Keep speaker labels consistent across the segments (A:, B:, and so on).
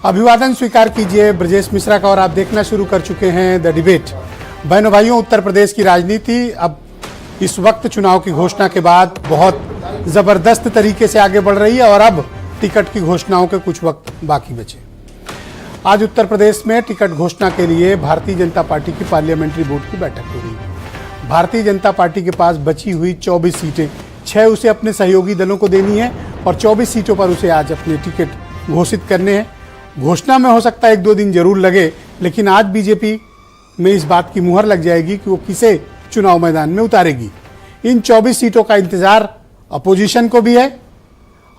A: अभिवादन स्वीकार कीजिए ब्रजेश मिश्रा का और आप देखना शुरू कर चुके हैं द डिबेट। बहनों भाइयों, उत्तर प्रदेश की राजनीति अब इस वक्त चुनाव की घोषणा के बाद बहुत जबरदस्त तरीके से आगे बढ़ रही है और अब टिकट की घोषणाओं के कुछ वक्त बाकी बचे। आज उत्तर प्रदेश में टिकट घोषणा के लिए भारतीय जनता पार्टी की पार्लियामेंट्री बोर्ड की बैठक हो रही है। भारतीय जनता पार्टी के पास बची हुई 24 सीटें, 6 उसे अपने सहयोगी दलों को देनी है और 24 सीटों पर उसे आज अपने टिकट घोषित करने हैं। घोषणा में हो सकता है 1-2 दिन जरूर लगे, लेकिन आज बीजेपी में इस बात की मुहर लग जाएगी कि वो किसे चुनाव मैदान में उतारेगी। इन 24 सीटों का इंतजार अपोजिशन को भी है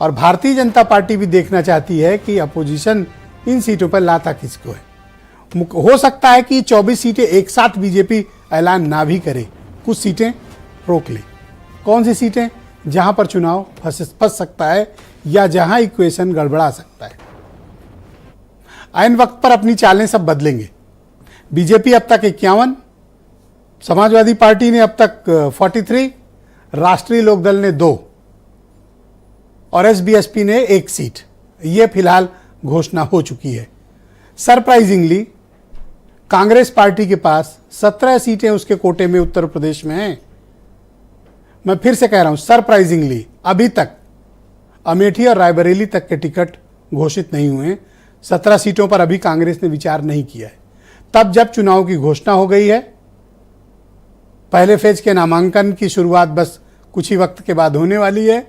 A: और भारतीय जनता पार्टी भी देखना चाहती है कि अपोजिशन इन सीटों पर लाता किसको है। हो सकता है कि 24 सीटें एक साथ बीजेपी ऐलान ना भी करे, कुछ सीटें रोक ले। कौन सी सीटें? जहां पर चुनाव फंस सकता है या जहां इक्वेशन गड़बड़ा सकता है। आइन वक्त पर अपनी चालें सब बदलेंगे। बीजेपी अब तक 51, समाजवादी पार्टी ने अब तक 43, राष्ट्रीय लोकदल ने 2 और एसबीएसपी ने 1 सीट। यह फिलहाल घोषणा हो चुकी है। सरप्राइजिंगली कांग्रेस पार्टी के पास 17 सीटें उसके कोटे में उत्तर प्रदेश में हैं। मैं फिर से कह रहा हूं, सरप्राइजिंगली अभी तक अमेठी और रायबरेली तक के टिकट घोषित नहीं हुए। 17 सीटों पर अभी कांग्रेस ने विचार नहीं किया है। तब जब चुनाव की घोषणा हो गई है, पहले फेज के नामांकन की शुरुआत बस कुछ ही वक्त के बाद होने वाली है।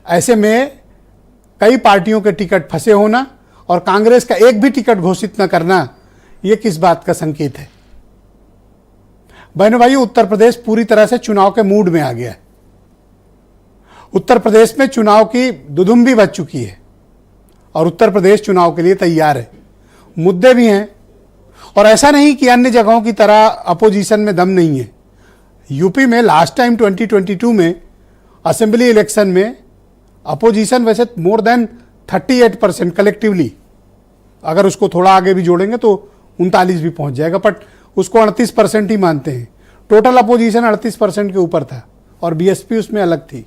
A: ऐसे में कई पार्टियों के टिकट फंसे होना और कांग्रेस का एक भी टिकट घोषित न करना, यह किस बात का संकेत है? बहनों भाइयों, उत्तर प्रदेश पूरी तरह से चुनाव के मूड में आ गया है। उत्तर प्रदेश में चुनाव की दुधुम भी बज चुकी है और उत्तर प्रदेश चुनाव के लिए तैयार है। मुद्दे भी हैं और ऐसा नहीं कि अन्य जगहों की तरह अपोजिशन में दम नहीं है। यूपी में लास्ट टाइम 2022 में असेंबली इलेक्शन में अपोजिशन वैसे मोर देन 38% कलेक्टिवली, अगर उसको थोड़ा आगे भी जोड़ेंगे तो 39 भी पहुंच जाएगा, बट उसको 38% ही मानते हैं। टोटल अपोजिशन 38% के ऊपर था और बीएसपी उसमें अलग थी।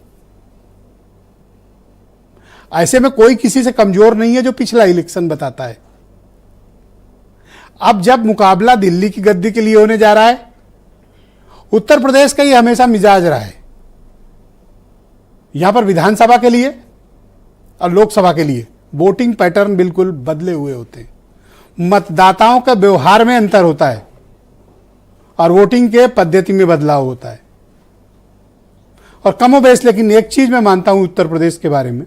A: ऐसे में कोई किसी से कमजोर नहीं है, जो पिछला इलेक्शन बताता है। अब जब मुकाबला दिल्ली की गद्दी के लिए होने जा रहा है, उत्तर प्रदेश का ये हमेशा मिजाज रहा है। यहां पर विधानसभा के लिए और लोकसभा के लिए वोटिंग पैटर्न बिल्कुल बदले हुए होते हैं। मतदाताओं का व्यवहार में अंतर होता है और वोटिंग के पद्धति में बदलाव होता है। और कमोबेश, लेकिन एक चीज मैं मानता हूं उत्तर प्रदेश के बारे में,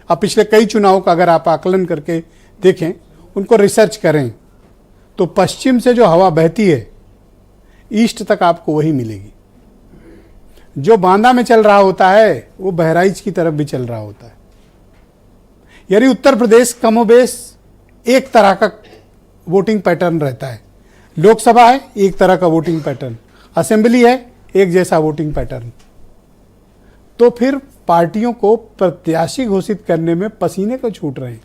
A: अब पिछले कई चुनावों का अगर आप आकलन करके देखें, उनको रिसर्च करें, तो पश्चिम से जो हवा बहती है ईस्ट तक आपको वही मिलेगी। जो बांदा में चल रहा होता है वो बहराइच की तरफ भी चल रहा होता है। यानी उत्तर प्रदेश कमोबेश एक तरह का वोटिंग पैटर्न रहता है। लोकसभा है एक तरह का वोटिंग पैटर्न, असेंबली है एक जैसा वोटिंग पैटर्न। तो फिर पार्टियों को प्रत्याशी घोषित करने में पसीने को छूट रहे हैं।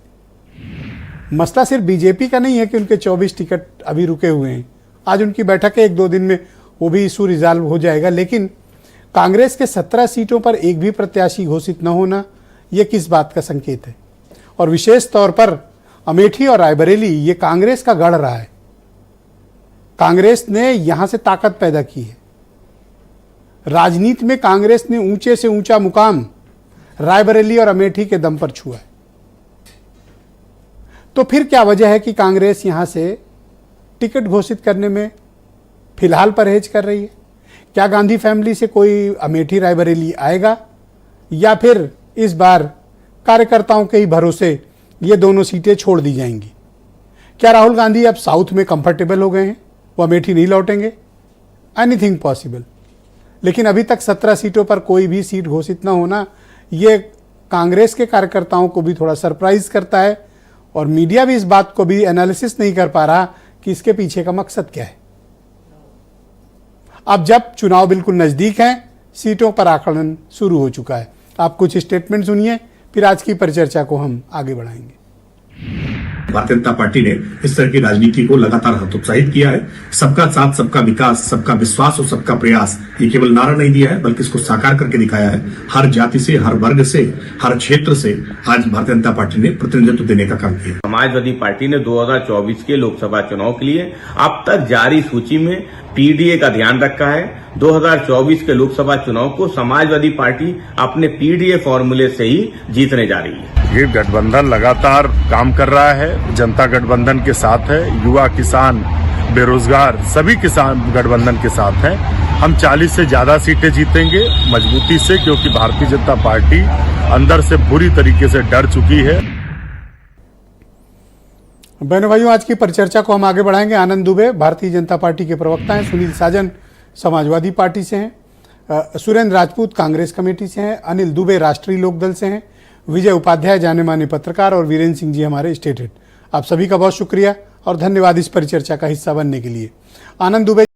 A: मसला सिर्फ बीजेपी का नहीं है कि उनके 24 टिकट अभी रुके हुए हैं। आज उनकी बैठक है, 1-2 दिन में वो भी इशू रिजॉल्व हो जाएगा। लेकिन कांग्रेस के 17 सीटों पर एक भी प्रत्याशी घोषित न होना, यह किस बात का संकेत है? और विशेष तौर पर अमेठी और रायबरेली, ये कांग्रेस का गढ़ रहा है। कांग्रेस ने यहां से ताकत पैदा की है। राजनीति में कांग्रेस ने ऊंचे से ऊंचा मुकाम रायबरेली और अमेठी के दम पर छुआ है। तो फिर क्या वजह है कि कांग्रेस यहां से टिकट घोषित करने में फिलहाल परहेज कर रही है? क्या गांधी फैमिली से कोई अमेठी रायबरेली आएगा या फिर इस बार कार्यकर्ताओं के ही भरोसे ये दोनों सीटें छोड़ दी जाएंगी? क्या राहुल गांधी अब साउथ में कंफर्टेबल हो गए हैं, वो अमेठी नहीं लौटेंगे? Anything possible. लेकिन अभी तक 17 सीटों पर कोई भी सीट घोषित न होना, ये कांग्रेस के कार्यकर्ताओं को भी थोड़ा सरप्राइज करता है और मीडिया भी इस बात को भी एनालिसिस नहीं कर पा रहा कि इसके पीछे का मकसद क्या है। अब जब चुनाव बिल्कुल नजदीक है, सीटों पर आकलन शुरू हो चुका है। आप कुछ स्टेटमेंट सुनिए, फिर आज की परिचर्चा को हम आगे बढ़ाएंगे।
B: भारतीय जनता पार्टी ने इस तरह की राजनीति को लगातार हतोत्साहित किया है। सबका साथ, सबका विकास, सबका विश्वास और सबका प्रयास, ये केवल नारा नहीं दिया है बल्कि इसको साकार करके दिखाया है। हर जाति से, हर वर्ग से, हर क्षेत्र से आज भारतीय जनता पार्टी ने प्रतिनिधित्व देने का काम किया।
C: समाजवादी पार्टी ने 2024 के लोकसभा चुनाव के लिए अब तक जारी सूची में पीडीए का ध्यान रखा है। 2024 के लोकसभा चुनाव को समाजवादी पार्टी अपने पीडीए फॉर्मूले से ही जीतने जा रही है।
D: ये गठबंधन लगातार काम कर रहा है, जनता गठबंधन के साथ है, युवा, किसान, बेरोजगार सभी किसान गठबंधन के साथ हैं। हम 40 से ज्यादा सीटें जीतेंगे मजबूती से, क्योंकि भारतीय जनता पार्टी अंदर से बुरी तरीके से डर चुकी है।
A: बहनों भाइयों, आज की परिचर्चा को हम आगे बढ़ाएंगे। आनंद दुबे भारतीय जनता पार्टी के प्रवक्ता हैं, सुनील साजन समाजवादी पार्टी से हैं, सुरेंद्र राजपूत कांग्रेस कमेटी से हैं, अनिल दुबे राष्ट्रीय लोकदल से हैं, विजय उपाध्याय जाने माने पत्रकार और वीरेंद्र सिंह जी हमारे स्टेट हेड। आप सभी का बहुत शुक्रिया और धन्यवाद इस परिचर्चा का हिस्सा बनने के लिए। आनंद दुबे